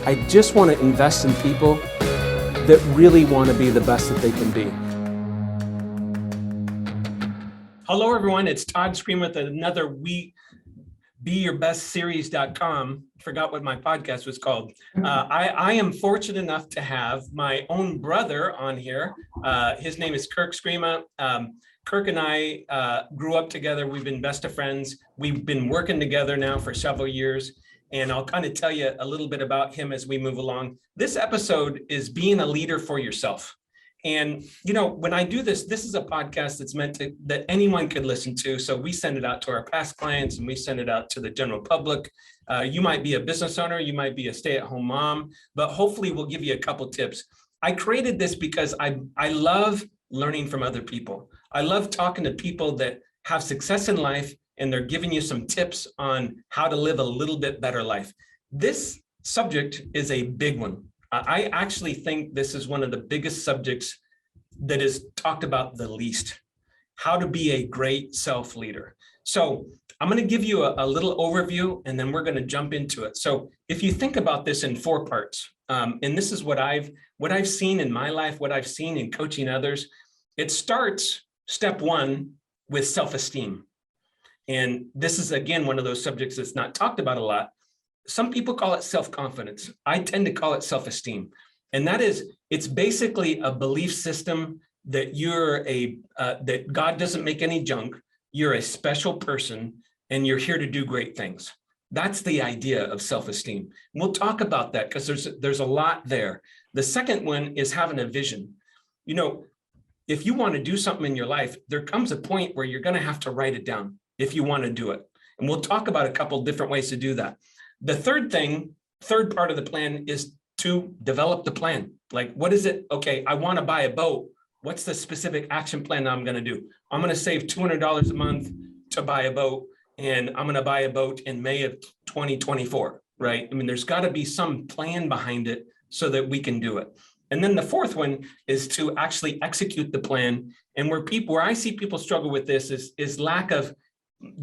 I just want to invest in people that really want to be the best that they can be. Hello, everyone. It's Todd Scrima with another BeYourBestSeries.com. Forgot what my podcast was called. I am fortunate enough to have my own brother on here. His name is Kirk Scrima. Kirk and I grew up together. We've been best of friends. We've been working together now for several years. And I'll kind of tell you a little bit about him as we move along. This episode is being a leader for yourself. And, you know, when I do this, this is a podcast that's meant to, that anyone could listen to. So we send it out to our past clients and we send it out to the general public. You might be a business owner, you might be a stay-at-home mom, but hopefully we'll give you a couple tips. I created this because I love learning from other people. I love talking to people that have success in life and they're giving you some tips on how to live a little bit better life. This subject is a big one. I actually think this is one of the biggest subjects that is talked about the least, how to be a great self-leader. So I'm going to give you a little overview and then we're going to jump into it. So if you think about this in 4 parts, and this is what I've seen in my life, what I've seen in coaching others, it starts step 1 with self-esteem. And this is, again, one of those subjects that's not talked about a lot. Some people call it self-confidence. I tend to call it self-esteem. And that is, it's basically a belief system that that God doesn't make any junk. You're a special person and you're here to do great things. That's the idea of self-esteem. We'll talk about that because there's a lot there. The second one is having a vision. You know, if you want to do something in your life, there comes a point where you're going to have to write it down if you want to do it. And we'll talk about a couple different ways to do that. The third part of the plan is to develop the plan. Like, what is it? Okay, I want to buy a boat. What's the specific action plan I'm going to do? I'm going to save $200 a month to buy a boat, and I'm going to buy a boat in May of 2024, right? I mean, there's got to be some plan behind it so that we can do it. And then the fourth one is to actually execute the plan. And where I see people struggle with this is lack of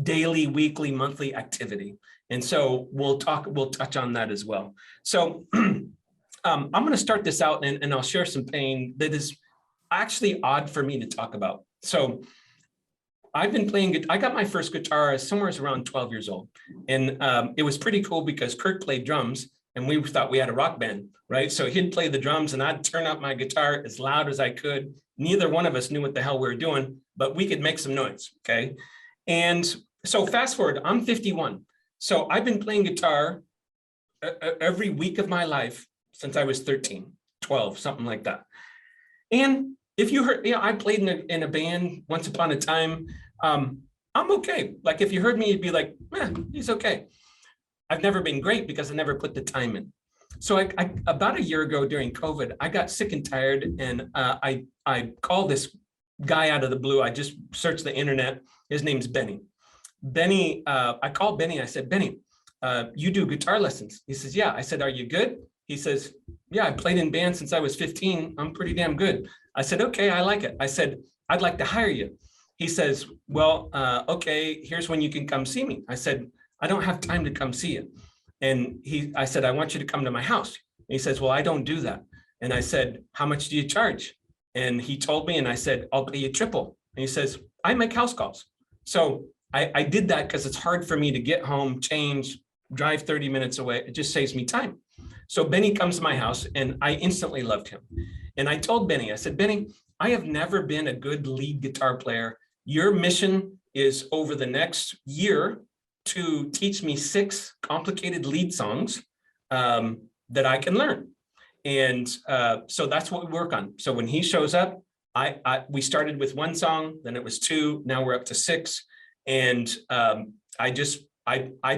daily, weekly, monthly activity. And so we'll touch on that as well. So I'm going to start this out and I'll share some pain that is actually odd for me to talk about. So I've been playing, I got my first guitar somewhere around 12 years old. And it was pretty cool because Kirk played drums and we thought we had a rock band, right? So he'd play the drums and I'd turn up my guitar as loud as I could. Neither one of us knew what the hell we were doing, but we could make some noise, okay? And so fast forward, I'm 51. So I've been playing guitar every week of my life since I was 13, 12, something like that. And if you heard, I played in a band once upon a time. I'm okay. Like if you heard me, you'd be like, he's okay. I've never been great because I never put the time in. So I about a year ago during COVID, I got sick and tired and I called this guy out of the blue. I just searched the internet. His name's Benny. Benny, I called Benny. I said, Benny, you do guitar lessons? He says, yeah. I said, are you good? He says, yeah, I played in band since I was 15. I'm pretty damn good. I said, okay, I like it. I said, I'd like to hire you. He says, well, okay, here's when you can come see me. I said, I don't have time to come see you. And I said, I want you to come to my house. And he says, well, I don't do that. And I said, how much do you charge? And he told me, and I said, I'll pay you triple. And he says, I make house calls. So I did that because it's hard for me to get home, change, drive 30 minutes away. It just saves me time. So Benny comes to my house and I instantly loved him. And I told Benny, I said, Benny, I have never been a good lead guitar player. Your mission is over the next year to teach me 6 complicated lead songs that I can learn. And so that's what we work on. So when he shows up, we started with 1 song, then it was 2, now we're up to 6. And I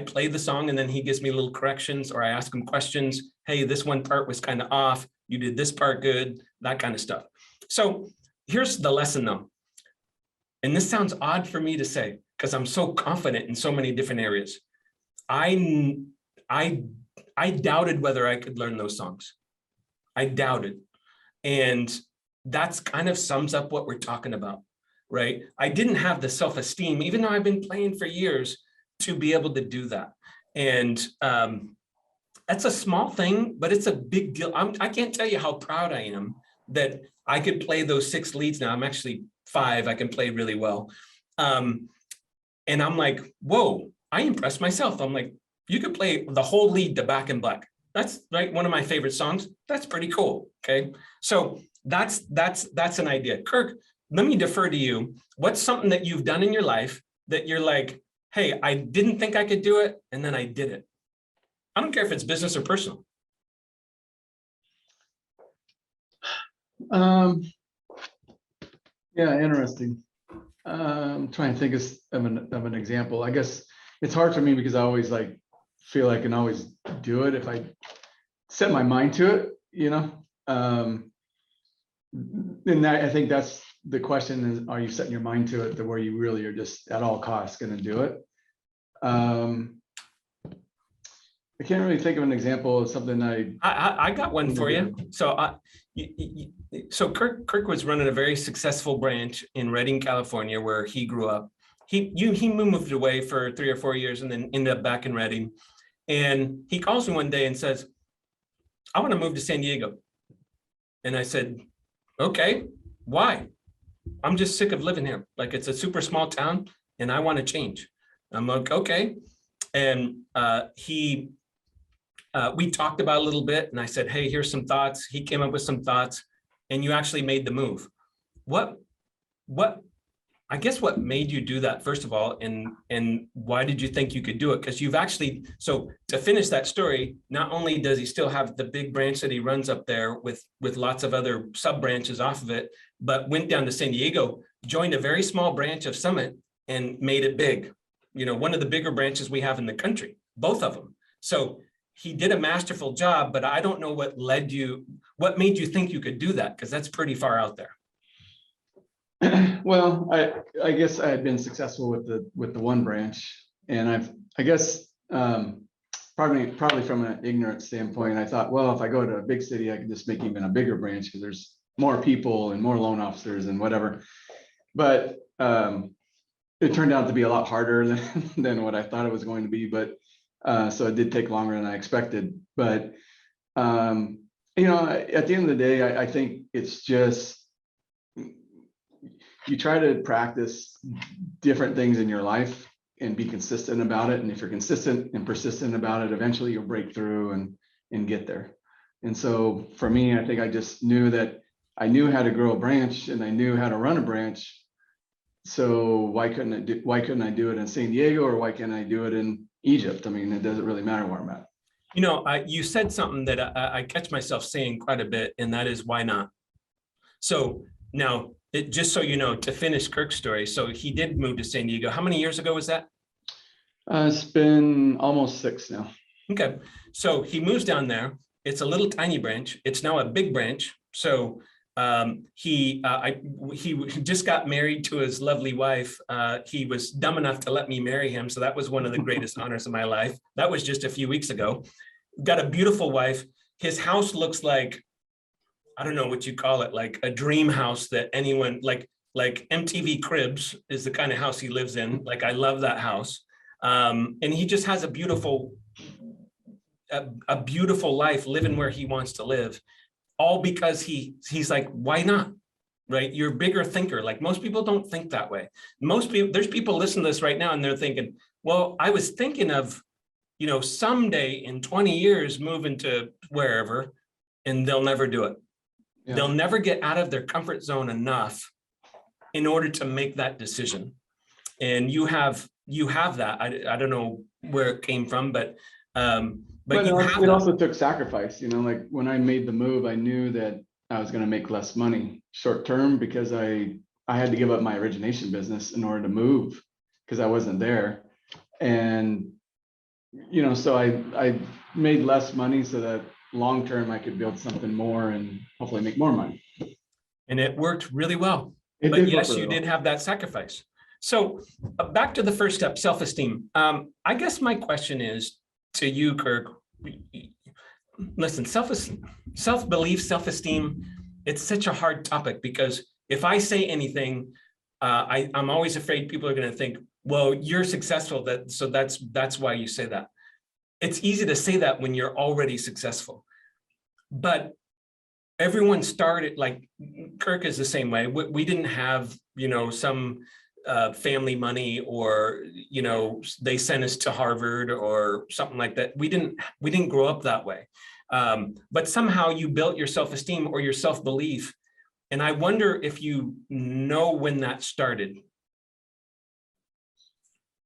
play the song and then he gives me little corrections or I ask him questions. Hey, this one part was kind of off. You did this part good, that kind of stuff. So here's the lesson though. And this sounds odd for me to say because I'm so confident in so many different areas. I doubted whether I could learn those songs. I doubted. And that's kind of sums up what we're talking about, right? I didn't have the self-esteem, even though I've been playing for years, to be able to do that. And That's a small thing, but it's a big deal. I can't tell you how proud I am that I could play those 6 leads now. I'm actually 5. I can play really well. And I'm like, whoa, I impressed myself. I'm like, you could play the whole lead to Back in Black. That's right, one of my favorite songs. That's pretty cool. Okay, so that's an idea. Kirk, let me defer to you. What's something that you've done in your life that you're like, hey, I didn't think I could do it, and then I did it? I don't care if it's business or personal. Yeah, interesting. I'm trying to think of an example. I guess it's hard for me because I always like feel I can always do it if I set my mind to it, you know. And I think that's the question is, are you setting your mind to it to where you really are just at all costs going to do it? I can't really think of an example of something I got one for you. So so Kirk was running a very successful branch in Redding, California, where he grew up. He moved away for 3 or 4 years and then ended up back in Redding. And he calls me one day and says, I want to move to San Diego. And I said, okay, why? I'm just sick of living here. Like, it's a super small town and I want to change. I'm like, okay. And we talked about it a little bit and I said, hey, here's some thoughts. He came up with some thoughts and you actually made the move. What I guess what made you do that, first of all, and why did you think you could do it? Because you've actually, so to finish that story, not only does he still have the big branch that he runs up there with lots of other sub branches off of it, but went down to San Diego, joined a very small branch of Summit and made it big. You know, one of the bigger branches we have in the country, both of them. So he did a masterful job, but I don't know what made you think you could do that? Because that's pretty far out there. Well, I guess I had been successful with the one branch, and I guess probably from an ignorant standpoint, I thought, well, if I go to a big city, I can just make even a bigger branch because there's more people and more loan officers and whatever. But it turned out to be a lot harder than what I thought it was going to be. But so it did take longer than I expected. But you know, at the end of the day, I think it's just, you try to practice different things in your life and be consistent about it. And if you're consistent and persistent about it, eventually you'll break through and get there. And so for me, I think I just knew that I knew how to grow a branch and I knew how to run a branch. So why couldn't I do it in San Diego, or why can't I do it in Egypt? I mean, it doesn't really matter where I'm at. You know, you said something that I catch myself saying quite a bit, and that is, why not? So now, just so you know, to finish Kirk's story, so he did move to San Diego. How many years ago was that? It's been almost 6 now. Okay, so he moves down there. It's a little tiny branch. It's now a big branch. So he just got married to his lovely wife. He was dumb enough to let me marry him. So that was one of the greatest honors of my life. That was just a few weeks ago. Got a beautiful wife. His house looks like, I don't know what you call it, like a dream house that anyone, like MTV Cribs is the kind of house he lives in. Like, I love that house. And he just has a beautiful life, living where he wants to live, all because he's like, why not? Right? You're a bigger thinker. Like, most people don't think that way. Most people, there's people listening to this right now and they're thinking, well, I was thinking of, you know, someday in 20 years moving to wherever, and they'll never do it. Yeah. They'll never get out of their comfort zone enough in order to make that decision. And you have that. I don't know where it came from, but it also took sacrifice. You know, like when I made the move, I knew that I was going to make less money short term because I had to give up my origination business in order to move because I wasn't there. And, you know, so I made less money so that long term I could build something more and hopefully make more money. And it worked really well. But yes, you did have that sacrifice. So back to the first step, self-esteem. I guess my question is to you, Kirk. Listen, self-belief, self-esteem, it's such a hard topic because if I say anything, I'm always afraid people are going to think, well, you're successful, so that's why you say that. it's easy to say that when you're already successful, but everyone started, like Kirk is the same way. We didn't have, some family money, or, they sent us to Harvard or something like that. We didn't grow up that way. But somehow you built your self-esteem or your self-belief. And I wonder if you know when that started.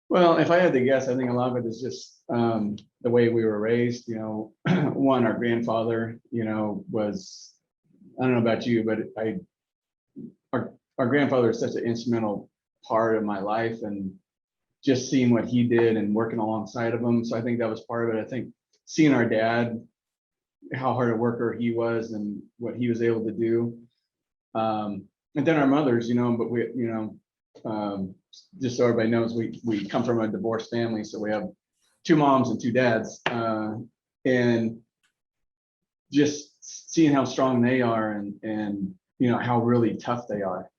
Well, if I had to guess, I think a lot of it is just the way we were raised. One, our grandfather, was, I don't know about you, but our grandfather is such an instrumental part of my life, and just seeing what he did and working alongside of him. So I think that was part of it. I think seeing our dad, how hard a worker he was and what he was able to do. And then our mothers, but we, just so everybody knows, we come from a divorced family. So we have 2 moms and 2 dads, and just seeing how strong they are, and how really tough they are.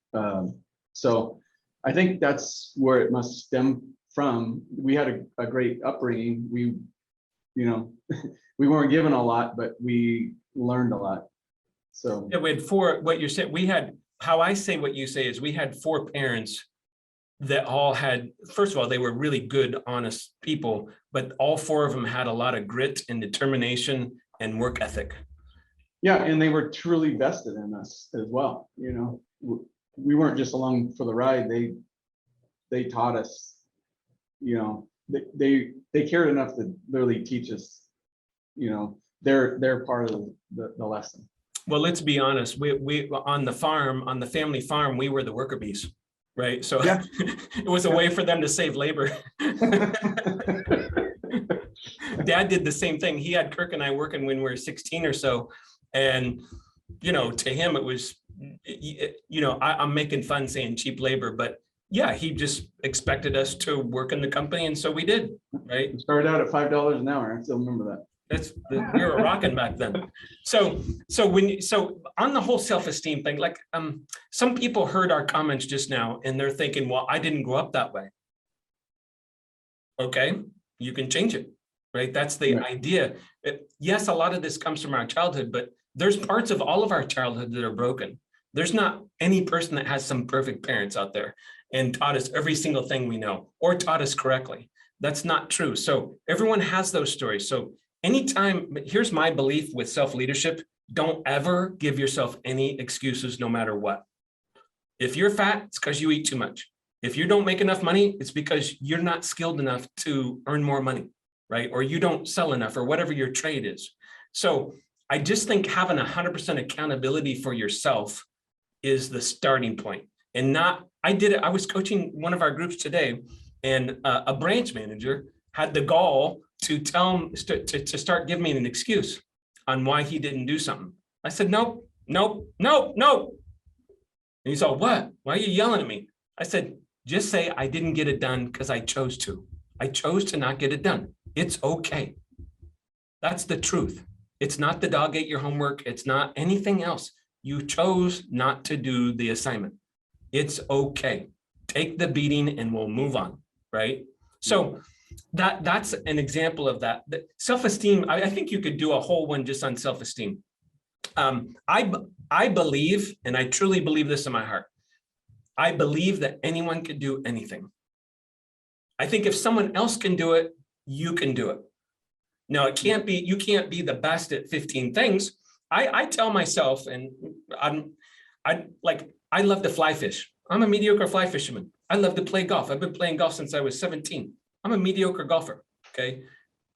So I think that's where it must stem from. We had a great upbringing. We we weren't given a lot, but we learned a lot. So yeah, we had 4, what you're saying, we had, how I say what you say is, we had 4 parents that all had, first of all, they were really good, honest people, but all 4 of them had a lot of grit and determination and work ethic. Yeah, and they were truly vested in us as well. We weren't just along for the ride. They taught us, they cared enough to literally teach us, they're part of the lesson. Well, let's be honest, we on the farm, on the family farm, we were the worker bees, right? So yeah. It was a way for them to save labor. Dad did the same thing. He had Kirk and I working when we were 16 or so. And, to him, it was, I'm making fun saying cheap labor, but yeah, he just expected us to work in the company. And so we did, right? We started out at $5 an hour. I still remember that. We were rocking back then. So on the whole self-esteem thing, like some people heard our comments just now and they're thinking, well, I didn't grow up that way. Okay, you can change it, right? That's the idea. Yes, a lot of this comes from our childhood, but there's parts of all of our childhood that are broken. There's not any person that has some perfect parents out there and taught us every single thing we know or taught us correctly. That's not true. So everyone has those stories. So anytime, but here's my belief with self-leadership, don't ever give yourself any excuses, no matter what. If you're fat, it's because you eat too much. If you don't make enough money, it's because you're not skilled enough to earn more money, right? Or you don't sell enough, or whatever your trade is. So I just think having 100% accountability for yourself is the starting point. And not, I was coaching one of our groups today, and a branch manager had the gall to tell him to start giving me an excuse on why he didn't do something. I said, nope. And he's all, what? Why are you yelling at me? I said, just say I didn't get it done because I chose to. I chose to not get it done. It's okay. That's the truth. It's not the dog ate your homework. It's not anything else. You chose not to do the assignment. It's okay. Take the beating and we'll move on, right? So that's an example of that. Self-esteem, I think you could do a whole one just on self-esteem. I believe, and I truly believe this in my heart, I believe that anyone can do anything. I think if someone else can do it, you can do it. Now, you can't be the best at 15 things. I tell myself, and I love to fly fish. I'm a mediocre fly fisherman. I love to play golf. I've been playing golf since I was 17. I'm a mediocre golfer, okay?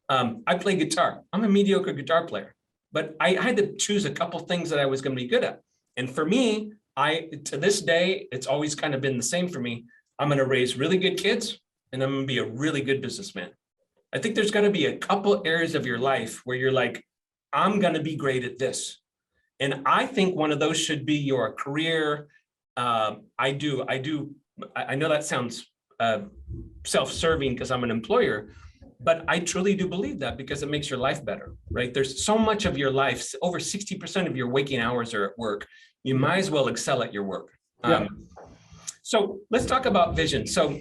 I play guitar. I'm a mediocre guitar player, but I had to choose a couple things that I was gonna be good at. And for me, to this day, it's always kind of been the same for me. I'm gonna raise really good kids, and I'm gonna be a really good businessman. I think there's gonna be a couple areas of your life where you're like, I'm gonna be great at this. And I think one of those should be your career. I know that sounds self-serving because I'm an employer, but I truly do believe that because it makes your life better, right? There's so much of your life, over 60% of your waking hours are at work. You might as well excel at your work. So let's talk about vision. So,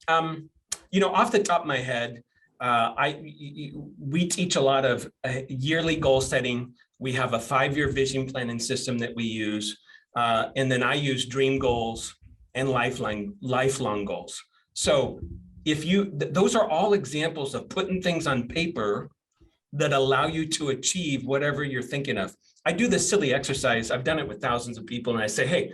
off the top of my head, we teach a lot of yearly goal setting. We have a 5-year vision planning system that we use. And then I use dream goals and lifelong goals. So if those are all examples of putting things on paper that allow you to achieve whatever you're thinking of. I do this silly exercise. I've done it with thousands of people. And I say, hey,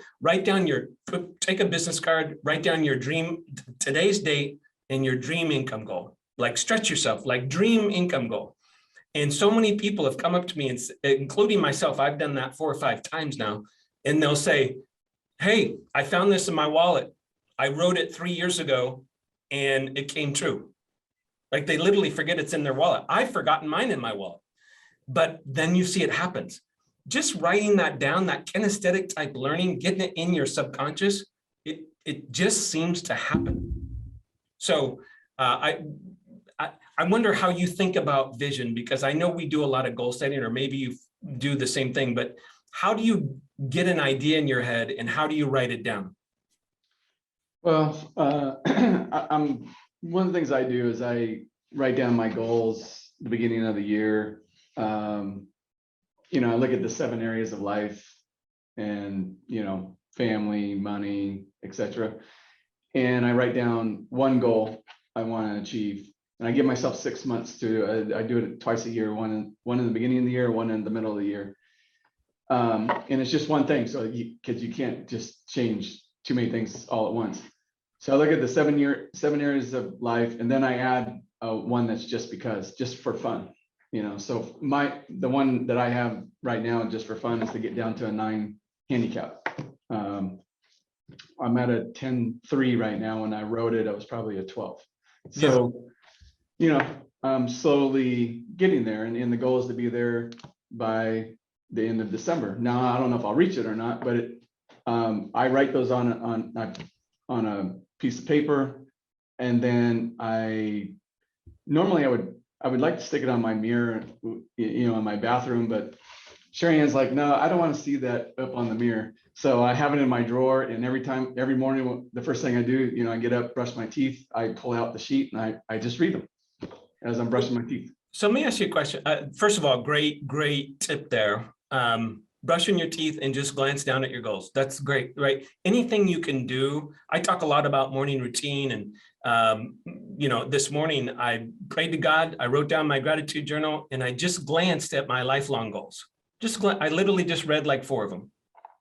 take a business card, write down your dream, today's date, and your dream income goal. Like stretch yourself, like dream income goal. And so many people have come up to me, and including myself, I've done that 4 or 5 times now. And they'll say, hey, I found this in my wallet. I wrote it 3 years ago and it came true. Like they literally forget it's in their wallet. I've forgotten mine in my wallet, but then you see it happens. Just writing that down, that kinesthetic type learning, getting it in your subconscious, it just seems to happen. So I wonder how you think about vision, because I know we do a lot of goal setting, or maybe you do the same thing, but how do you get an idea in your head and how do you write it down? Well, one of the things I do is I write down my goals at the beginning of the year. I look at the 7 areas of life and, family, money, etc. And I write down one goal I want to achieve. And I give myself 6 months to, I do it twice a year, one in the beginning of the year, one in the middle of the year. And it's just one thing. So because you can't just change too many things all at once. So I look at the 7 areas of life, and then I add one that's just for fun. So the one that I have right now just for fun is to get down to a 9 handicap. I'm at a 10.3 right now. When I wrote it, I was probably a 12. So, I'm slowly getting there, and the goal is to be there by the end of December. Now, I don't know if I'll reach it or not, but I write those on a piece of paper, and then I would like to stick it on my mirror, in my bathroom, but Sherry Ann's like, no, I don't want to see that up on the mirror. So I have it in my drawer, and every morning, the first thing I do, I get up, brush my teeth, I pull out the sheet, and I just read them as I'm brushing my teeth. So let me ask you a question. First of all, great tip there. Brushing your teeth and just glance down at your goals. That's great, right? Anything you can do. I talk a lot about morning routine, and this morning I prayed to God. I wrote down my gratitude journal, and I just glanced at my lifelong goals. I literally just read like 4 of them,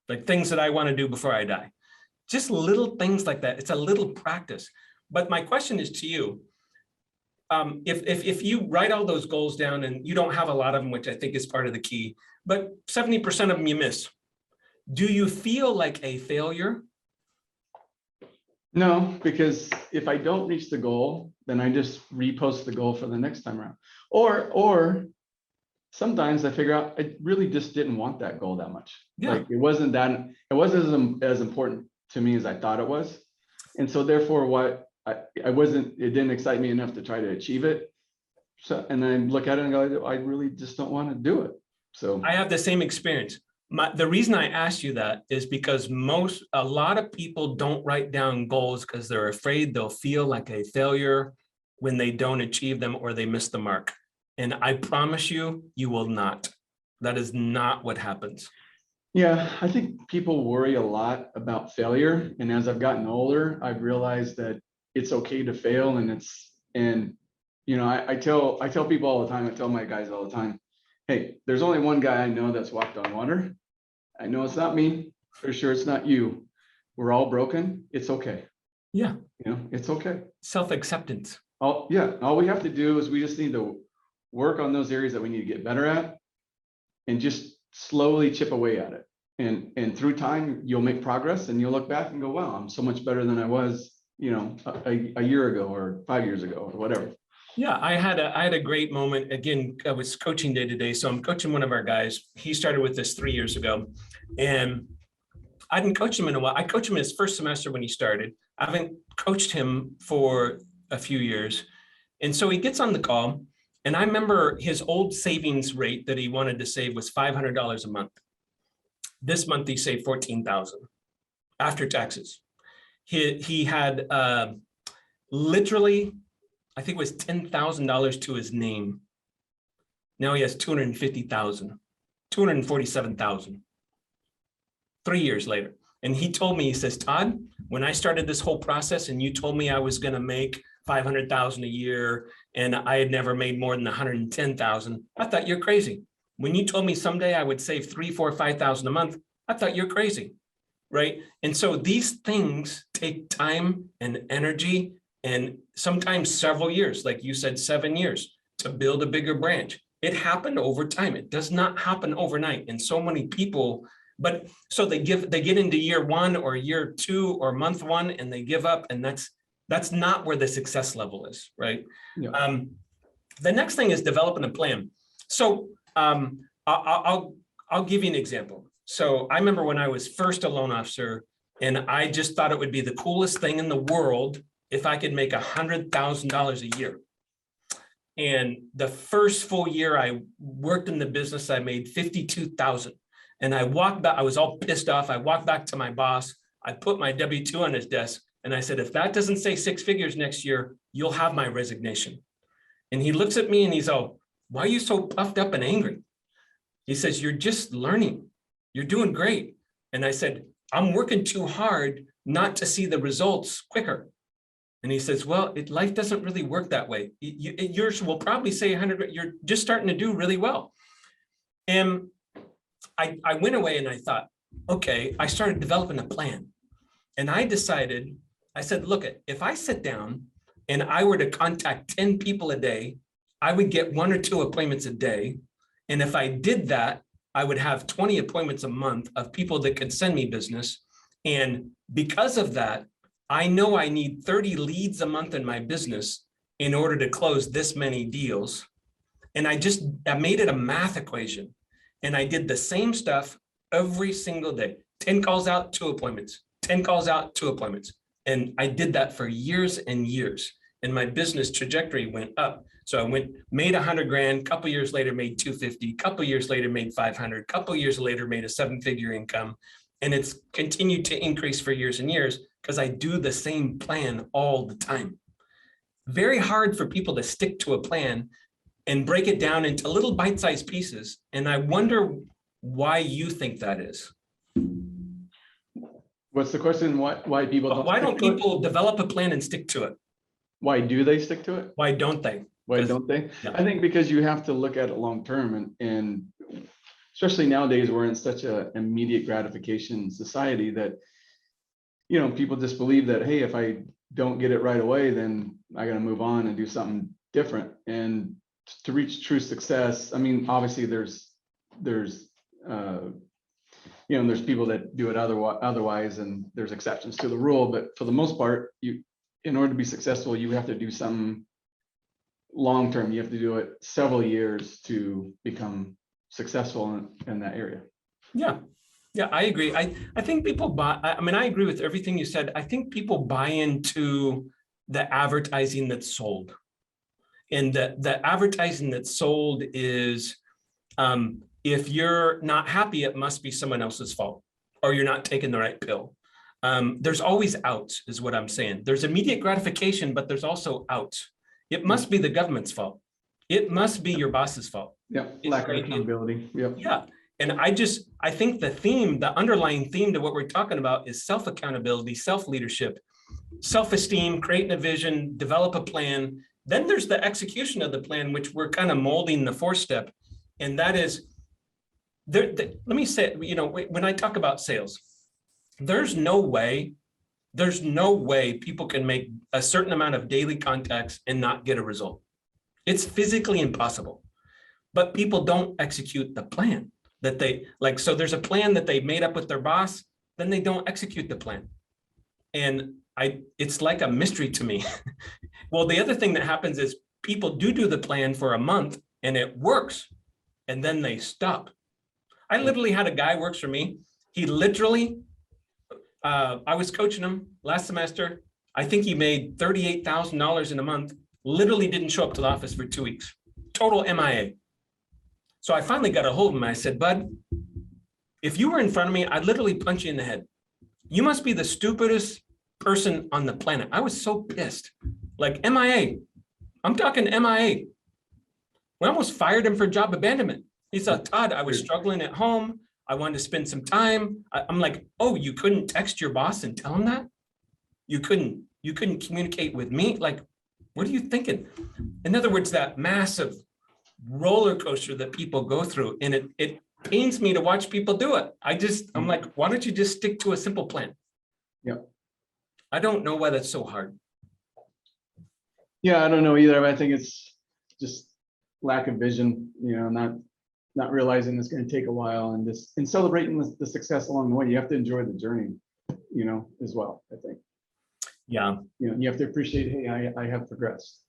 like things that I want to do before I die. Just little things like that. It's a little practice. But my question is to you. If you write all those goals down, and you don't have a lot of them, which I think is part of the key, but 70% of them you miss, do you feel like a failure? No, because if I don't reach the goal, then I just repost the goal for the next time around. Or sometimes I figure out I really just didn't want that goal that much. Yeah. Like it wasn't as important to me as I thought it was. And so therefore it didn't excite me enough to try to achieve it. So, and I look at it and go, I really just don't want to do it. So I have the same experience. The reason I asked you that is because a lot of people don't write down goals because they're afraid they'll feel like a failure when they don't achieve them or they miss the mark. And I promise you, you will not. That is not what happens. Yeah, I think people worry a lot about failure. And as I've gotten older, I've realized that it's okay to fail. I tell people all the time, I tell my guys all the time, hey, there's only one guy I know that's walked on water. I know it's not me. For sure it's not you. We're all broken. It's okay. Yeah. It's okay. Self-acceptance. All we have to do is we just need to work on those areas that we need to get better at and just slowly chip away at it. And through time, you'll make progress, and you'll look back and go, wow, I'm so much better than I was, a year ago or 5 years ago or whatever. Yeah, I had a great moment. Again, I was coaching day to day. So I'm coaching one of our guys. He started with this 3 years ago, and I didn't coach him in a while. I coached him in his first semester when he started. I haven't coached him for a few years. And so he gets on the call, and I remember his old savings rate that he wanted to save was $500 a month. This month he saved $14,000 after taxes. He had literally I think it was $10,000 to his name. Now he has 250,000, 247,000. 3 years later. And he told me, he says, Todd, when I started this whole process and you told me I was going to make 500,000 a year and I had never made more than 110,000, I thought you're crazy. When you told me someday I would save 3, 4, 5,000 a month, I thought you're crazy, right? And so these things take time and energy and sometimes several years, like you said, 7 years to build a bigger branch. It happened over time. It does not happen overnight. And so many people, but so they get into year 1 or year 2 or month 1 and they give up, and that's not where the success level is, right? Yeah. The next thing is developing a plan. So I'll give you an example. So I remember when I was first a loan officer, and I just thought it would be the coolest thing in the world if I could make $100,000 a year. And the first full year I worked in the business, I made $52,000. And I walked back, I was all pissed off. I walked back to my boss. I put my W-2 on his desk. And I said, if that doesn't say 6 figures next year, you'll have my resignation. And he looks at me and he's all, why are you so puffed up and angry? He says, you're just learning. You're doing great. And I said, I'm working too hard not to see the results quicker. And he says, well, life doesn't really work that way. Yours will probably say 100, you're just starting to do really well. And I went away and I thought, okay, I started developing a plan. And I decided, I said, look, if I sit down and I were to contact 10 people a day, I would get 1 or 2 appointments a day. And if I did that, I would have 20 appointments a month of people that could send me business. And because of that, I know I need 30 leads a month in my business in order to close this many deals. And I made it a math equation. And I did the same stuff every single day. 10 calls out, 2 appointments, 10 calls out, 2 appointments. And I did that for years and years. And my business trajectory went up. So I made 100 grand, couple years later, made 250, couple years later, made 500, couple years later, made a 7-figure income. And it's continued to increase for years and years because I do the same plan all the time. Very hard for people to stick to a plan and break it down into little bite-sized pieces. And I wonder why you think that is. What's the question? Why people don't? Why don't people develop a plan and stick to it? Why do they stick to it? Why don't they? Why don't they? Yeah. I think because you have to look at it long term, and especially nowadays we're in such an immediate gratification society that, you know, people just believe that, hey, if I don't get it right away, then I got to move on and do something different. And to reach true success, I mean, obviously there's people that do it otherwise, and there's exceptions to the rule. But for the most part, in order to be successful, you have to do something long term. You have to do it several years to become successful in that area. Yeah, I agree. I think people buy. I mean, I agree with everything you said. I think people buy into the advertising that's sold. And the advertising that's sold is, if you're not happy, it must be someone else's fault, or you're not taking the right pill. There's always outs, is what I'm saying. There's immediate gratification, but there's also outs. It must be the government's fault. It must be your boss's fault. Yeah, lack of accountability. Yeah. And I think the underlying theme to what we're talking about is self-accountability, self-leadership, self-esteem, creating a vision, develop a plan. Then there's the execution of the plan, which we're kind of molding the 4th step. And that is, let me say, you know, when I talk about sales, there's no way people can make a certain amount of daily contacts and not get a result. It's physically impossible. But people don't execute the plan that they like. So there's a plan that they made up with their boss, then they don't execute the plan. And it's like a mystery to me. Well, the other thing that happens is people do the plan for a month and it works, and then they stop. I literally had a guy works for me. He literally, I was coaching him last semester. I think he made $38,000 in a month, literally didn't show up to the office for 2 weeks, total MIA. So I finally got a hold of him. I said, bud, if you were in front of me, I'd literally punch you in the head. You must be the stupidest person on the planet. I was so pissed, like MIA. I'm talking MIA. We almost fired him for job abandonment. He said, Todd, I was struggling at home. I wanted to spend some time. I'm like, oh, you couldn't text your boss and tell him that? You couldn't communicate with me? Like, what are you thinking? In other words, that massive roller coaster that people go through, and it pains me to watch people do it. I'm like, why don't you just stick to a simple plan? Yeah. I don't know why that's so hard. Yeah, I don't know either. But I think it's just lack of vision, not realizing it's going to take a while, and celebrating the success along the way. You have to enjoy the journey, as well, I think. Yeah. You have to appreciate, hey, I have progressed.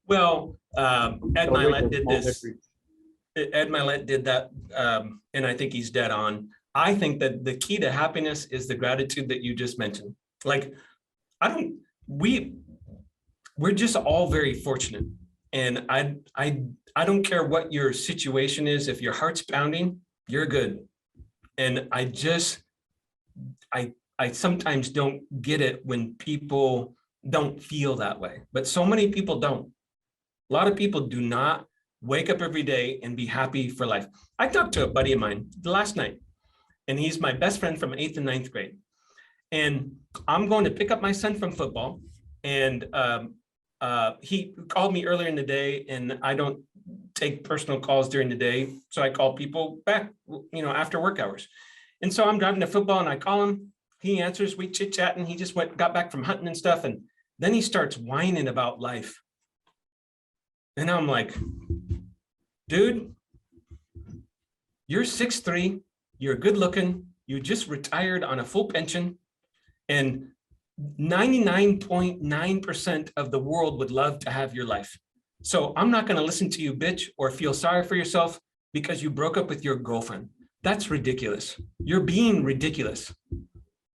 Well, Ed Milet did this. Victory. Ed Milet did that, and I think he's dead on. I think that the key to happiness is the gratitude that you just mentioned. Like, we're just all very fortunate. And I don't care what your situation is. If your heart's pounding, you're good. And I sometimes don't get it when people don't feel that way, but so many people don't. A lot of people do not wake up every day and be happy for life. I talked to a buddy of mine last night, and he's my best friend from 8th and 9th grade. And I'm going to pick up my son from football. And he called me earlier in the day, and I don't take personal calls during the day. So I call people back, after work hours. And so I'm driving to football and I call him, he answers, we chit chat, and he just got back from hunting and stuff. And then he starts whining about life. And I'm like, dude, you're 6'3", you're good looking, you just retired on a full pension, and 99.9% of the world would love to have your life. So I'm not going to listen to you bitch or feel sorry for yourself because you broke up with your girlfriend. That's ridiculous. You're being ridiculous.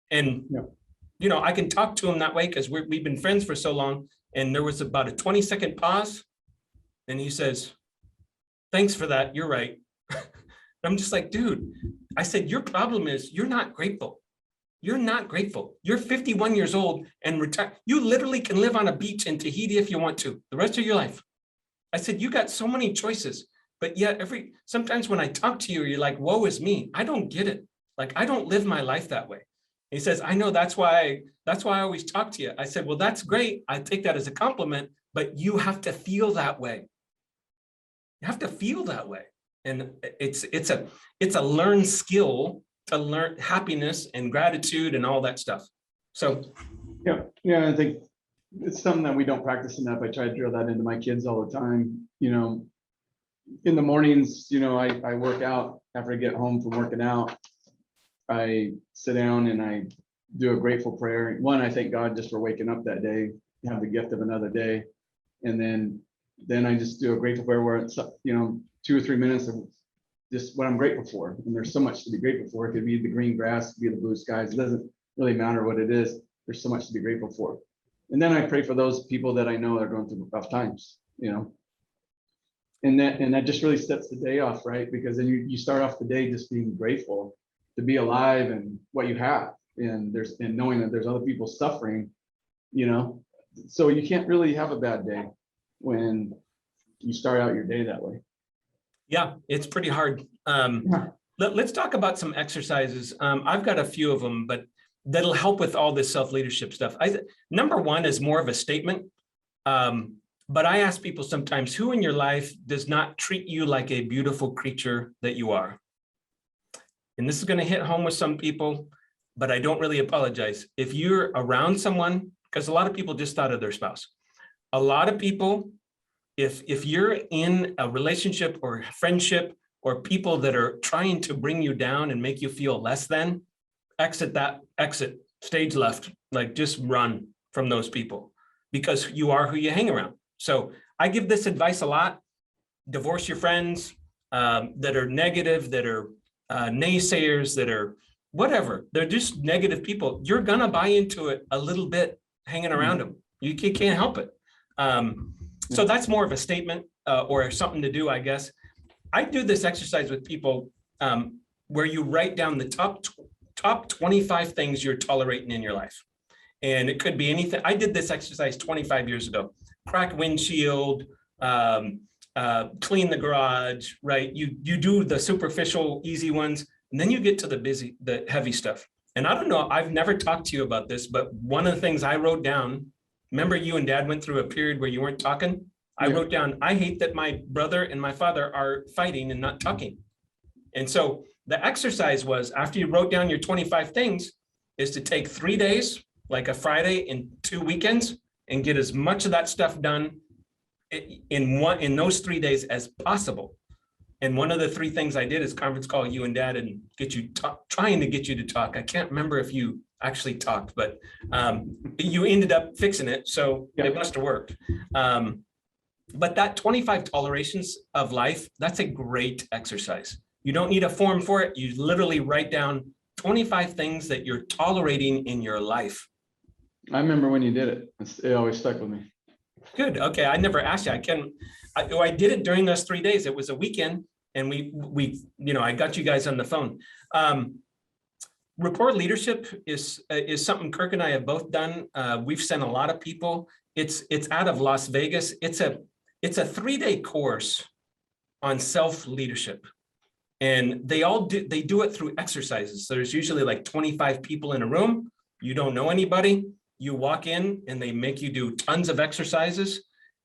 And, I can talk to him that way because we've been friends for so long. And there was about a 20-second pause. And he says, thanks for that. You're right. I'm just like, dude, I said, your problem is you're not grateful. You're not grateful. You're 51 years old and retired. You literally can live on a beach in Tahiti if you want to, the rest of your life. I said, you got so many choices, but yet sometimes when I talk to you, you're like, woe is me. I don't get it. Like, I don't live my life that way. He says, I know, that's why I always talk to you. I said, well, that's great. I take that as a compliment, but you have to feel that way. You have to feel that way. And it's a learned skill to learn happiness and gratitude and all that stuff. So yeah, I think it's something that we don't practice enough. I try to drill that into my kids all the time. In the mornings, I work out. After I get home from working out, I sit down and I do a grateful prayer. One, I thank God just for waking up that day, have the gift of another day. And then I just do a grateful prayer where it's 2 or 3 minutes of just what I'm grateful for. And there's so much to be grateful for. It could be the green grass, it could be the blue skies. It doesn't really matter what it is. There's so much to be grateful for. And then I pray for those people that I know are going through rough times, and that just really sets the day off, right? Because then you start off the day just being grateful to be alive and what you have, and knowing that there's other people suffering, so you can't really have a bad day when you start out your day that way. Yeah, it's pretty hard. Let's talk about some exercises. I've got a few of them, but that'll help with all this self-leadership stuff. Number one is more of a statement. But I ask people sometimes, who in your life does not treat you like a beautiful creature that you are? And this is going to hit home with some people, but I don't really apologize. If you're around someone, because a lot of people just thought of their spouse. A lot of people, if you're in a relationship or friendship or people that are trying to bring you down and make you feel less than, exit, stage left, like just run from those people because you are who you hang around. So I give this advice a lot. Divorce your friends that are negative, that are naysayers, that are whatever. They're just negative people. You're going to buy into it a little bit hanging around them. You can't help it. So that's more of a statement or something to do, I guess. I do this exercise with people where you write down the top 25 things you're tolerating in your life. And it could be anything. I did this exercise 25 years ago. crack windshield, clean the garage, right? You do the superficial, easy ones, and then you get to the heavy stuff. And I don't know, I've never talked to you about this, but one of the things I wrote down, remember you and Dad went through a period where you weren't talking? I wrote down, I hate that my brother and my father are fighting and not talking. And so the exercise was, after you wrote down your 25 things, is to take 3 days, like a Friday and 2 weekends, and get as much of that stuff done in those 3 days as possible. And one of the 3 things I did is conference call you and Dad and trying to get you to talk. I can't remember if you actually talked, but you ended up fixing it, so it must have worked. But that 25 tolerations of life, that's a great exercise. You don't need a form for it. You literally write down 25 things that you're tolerating in your life. I remember when you did it. It always stuck with me. Good. Okay. I never asked you. I did it during those 3 days. It was a weekend, and I got you guys on the phone. Rapport Leadership is something Kirk and I have both done. We've sent a lot of people. It's out of Las Vegas. It's a 3-day course on self-leadership. And they do it through exercises. So there's usually like 25 people in a room. You don't know anybody. You walk in and they make you do tons of exercises,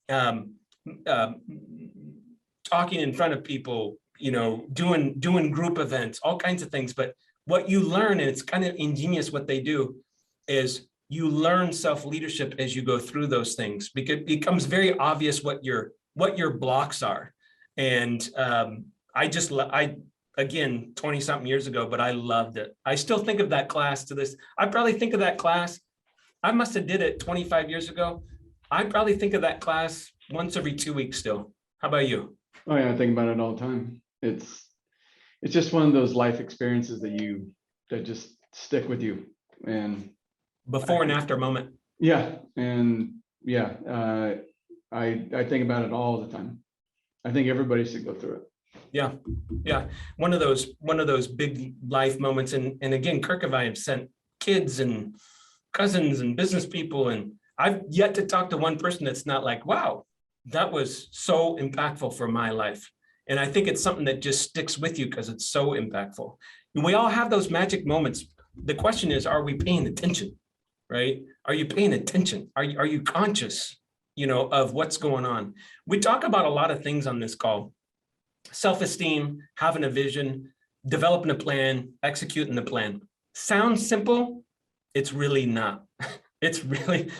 talking in front of people, doing group events, all kinds of things. But what you learn, and it's kind of ingenious what they do, is you learn self-leadership as you go through those things, because it becomes very obvious what your blocks are. And again, 20 something years ago, but I loved it. I still think of that class to this. I probably think of that class. I must have did it 25 years ago. I probably think of that class once every 2 weeks still. How about you? Oh yeah, I think about it all the time. It's just one of those life experiences that just stick with you. And before and after moment. Yeah. And yeah, I think about it all the time. I think everybody should go through it. Yeah. One of those big life moments. And again, Kirk and I have sent kids and cousins and business people, and I've yet to talk to one person that's not like, wow, that was so impactful for my life. And I think it's something that just sticks with you because it's so impactful. And we all have those magic moments. The question is, are we paying attention, right? Are you paying attention? Are you conscious, of what's going on? We talk about a lot of things on this call: self-esteem, having a vision, developing a plan, executing the plan. Sounds simple. It's really not. It's really,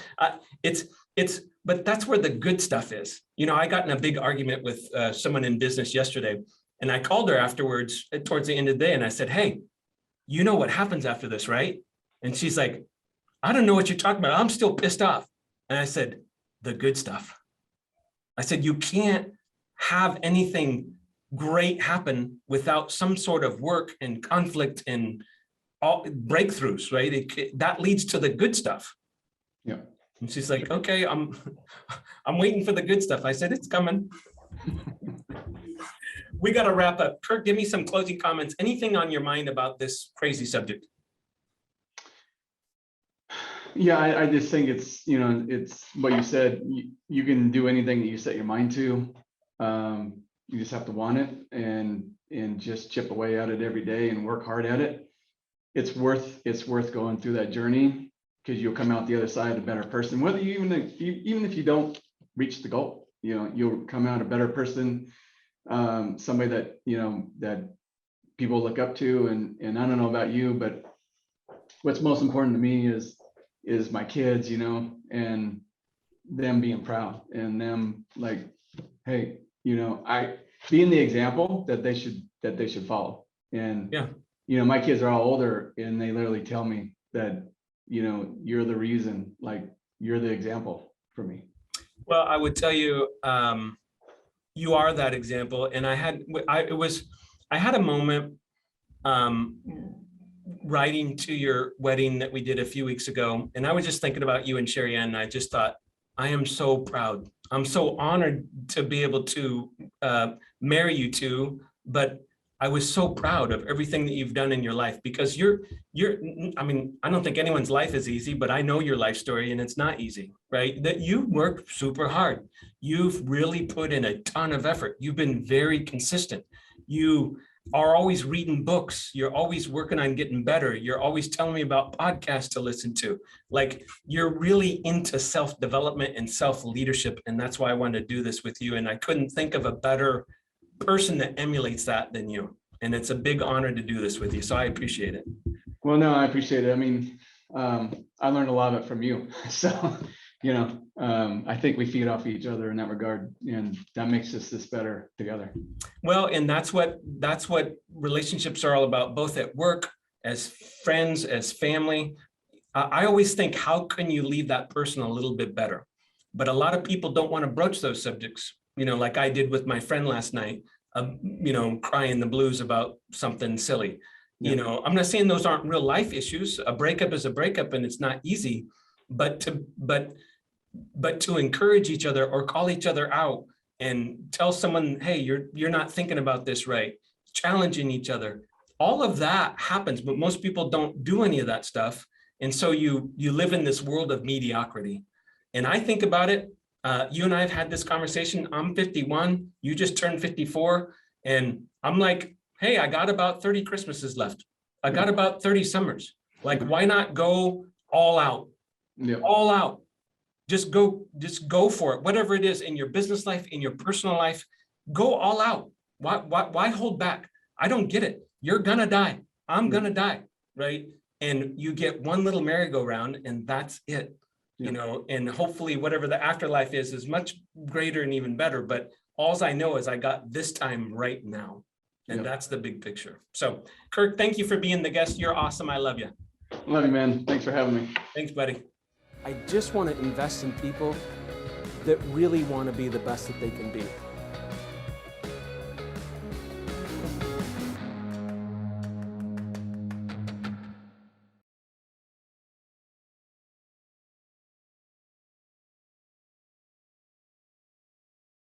but that's where the good stuff is. I got in a big argument with someone in business yesterday, and I called her afterwards towards the end of the day, and I said, hey, you know what happens after this, right? And she's like, I don't know what you're talking about. I'm still pissed off. And I said, the good stuff. I said, you can't have anything great happen without some sort of work and conflict and all breakthroughs, right? That leads to the good stuff. Yeah. And she's like, okay, I'm waiting for the good stuff. I said, it's coming. We got to wrap up. Kirk, give me some closing comments. Anything on your mind about this crazy subject? Yeah, I just think it's what you said. You can do anything that you set your mind to. You just have to want it and just chip away at it every day and work hard at it. It's worth going through that journey, because you'll come out the other side a better person. Whether even if you don't reach the goal, you'll come out a better person, somebody that that people look up to. And I don't know about you, but what's most important to me is my kids, and them being proud, and them like, hey, I being the example that they should follow. And yeah, my kids are all older, and they literally tell me that you're the reason, like you're the example for me. Well, I would tell you, you are that example. And I had a moment writing to your wedding that we did a few weeks ago, and I was just thinking about you and Sherry Ann, and I just thought, I am so proud. I'm so honored to be able to marry you two, but I was so proud of everything that you've done in your life, because I mean, I don't think anyone's life is easy, but I know your life story and it's not easy, right? That you worked super hard. You've really put in a ton of effort. You've been very consistent. You are always reading books. You're always working on getting better. You're always telling me about podcasts to listen to. Like, you're really into self-development and self-leadership. And that's why I wanted to do this with you. And I couldn't think of a better person that emulates that than you. And it's a big honor to do this with you. So I appreciate it. Well, no, I appreciate it. I mean, I learned a lot of it from you. So, I think we feed off each other in that regard, and that makes us this better together. Well, and that's what relationships are all about, both at work, as friends, as family. I always think, how can you leave that person a little bit better? But a lot of people don't want to broach those subjects, like I did with my friend last night, crying the blues about something silly. Yeah. I'm not saying those aren't real life issues. A breakup is a breakup and it's not easy, but to encourage each other or call each other out and tell someone, hey, you're not thinking about this right, challenging each other. All of that happens, but most people don't do any of that stuff. And so you live in this world of mediocrity. And I think about it, you and I have had this conversation. I'm 51, you just turned 54. And I'm like, hey, I got about 30 Christmases left. I got about 30 summers. Like, why not go all out? Yep. All out. Just go for it. Whatever it is in your business life, in your personal life, go all out. Why hold back? I don't get it. You're gonna die. I'm gonna die, right? And you get one little merry-go-round and that's it. And hopefully whatever the afterlife is much greater and even better. But all I know is I got this time right now. And that's the big picture. So Kirk, thank you for being the guest. You're awesome. I love you. Love you, man. Thanks for having me. Thanks, buddy. I just want to invest in people that really want to be the best that they can be.